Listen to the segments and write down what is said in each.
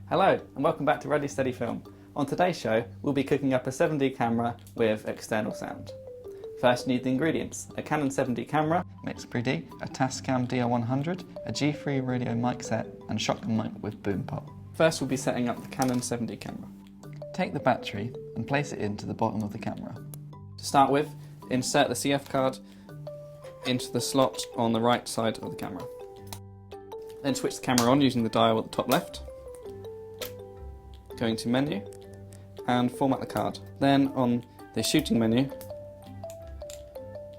Hello and welcome back to Ready Steady Film. On today's show we'll be cooking up a 7D camera with external sound. First you need the ingredients: a Canon 7D camera, Mix3D, a Tascam DR100, a G3 radio mic set and shotgun mic with boom pole. First we'll be setting up the Canon 7D camera. Take the battery and place it into the bottom of the camera. To start with, insert the CF card into the slot on the right side of the camera. Then switch the camera on using the dial at the top left. Going to menu and format the card. Then on the shooting menu,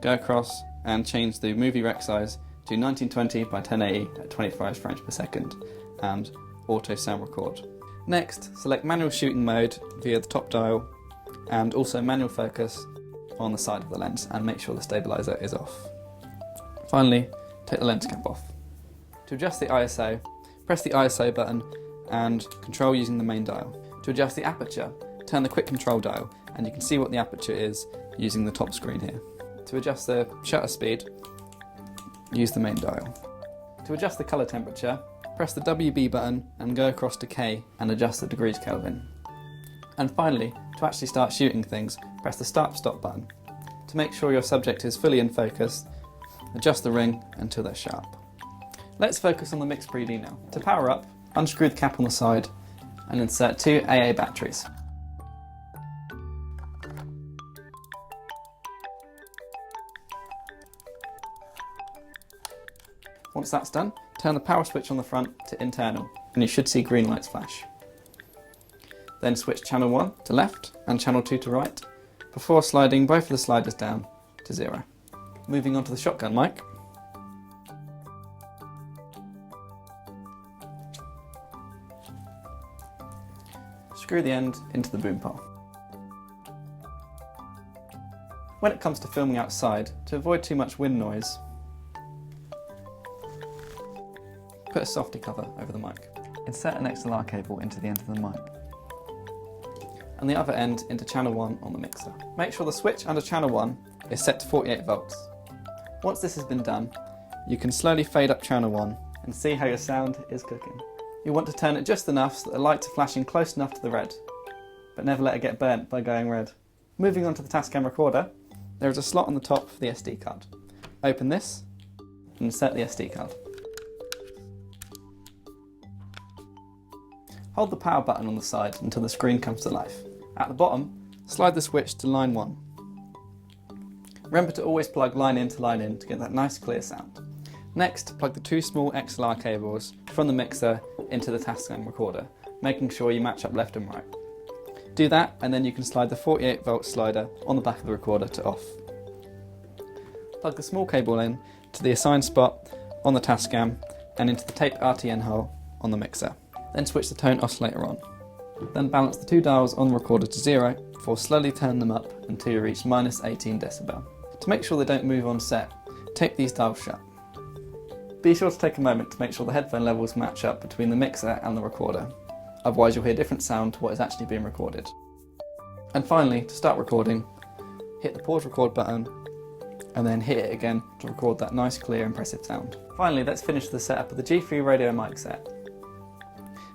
go across and change the movie rec size to 1920 by 1080 at 25 frames per second and auto sound record. Next, select manual shooting mode via the top dial and also manual focus on the side of the lens and make sure the stabilizer is off. Finally, take the lens cap off. To adjust the ISO, press the ISO button and control using the main dial. To adjust the aperture, turn the quick control dial and you can see what the aperture is using the top screen here. To adjust the shutter speed, use the main dial. To adjust the colour temperature, press the WB button and go across to K and adjust the degrees Kelvin. And finally, to actually start shooting things, press the start-stop button. To make sure your subject is fully in focus, adjust the ring until they're sharp. Let's focus on the Mix3D now. To power up, unscrew the cap on the side and insert two AA batteries. Once that's done, turn the power switch on the front to internal and you should see green lights flash. Then switch channel 1 to left and channel 2 to right before sliding both of the sliders down to 0. Moving on to the shotgun mic. Screw the end into the boom pole. When it comes to filming outside, to avoid too much wind noise, put a softy cover over the mic. Insert an XLR cable into the end of the mic and the other end into channel 1 on the mixer. Make sure the switch under channel 1 is set to 48 volts. Once this has been done, you can slowly fade up channel 1 and see how your sound is cooking. You want to turn it just enough so that the lights are flashing close enough to the red, but never let it get burnt by going red. Moving on to the Tascam recorder, there is a slot on the top for the SD card. Open this and insert the SD card. Hold the power button on the side until the screen comes to life. At the bottom, slide the switch to line 1. Remember to always plug line in to get that nice clear sound. Next, plug the two small XLR cables from the mixer into the Tascam recorder, making sure you match up left and right. Do that and then you can slide the 48 volt slider on the back of the recorder to off. Plug the small cable in to the assigned spot on the Tascam and into the taped RTN hole on the mixer. Then switch the tone oscillator on. Then balance the two dials on the recorder to 0 before slowly turn them up until you reach -18 decibel. To make sure they don't move on set, tape these dials shut. Be sure to take a moment to make sure the headphone levels match up between the mixer and the recorder, otherwise you'll hear different sound to what is actually being recorded. And finally, to start recording, hit the pause record button and then hit it again to record that nice, clear, impressive sound. Finally, let's finish the setup of the G3 radio mic set.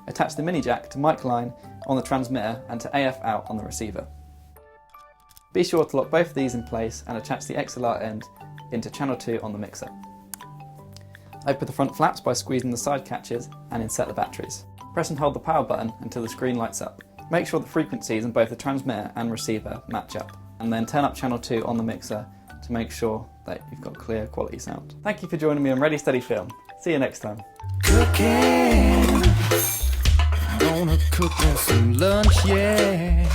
Attach the mini jack to mic line on the transmitter and to AF out on the receiver. Be sure to lock both of these in place and attach the XLR end into channel 2 on the mixer. Open the front flaps by squeezing the side catches and insert the batteries. Press and hold the power button until the screen lights up. Make sure the frequencies in both the transmitter and receiver match up, and then turn up channel 2 on the mixer to make sure that you've got clear quality sound. Thank you for joining me on Ready Steady Film. See you next time. Cooking, gonna cook us some lunch, yeah.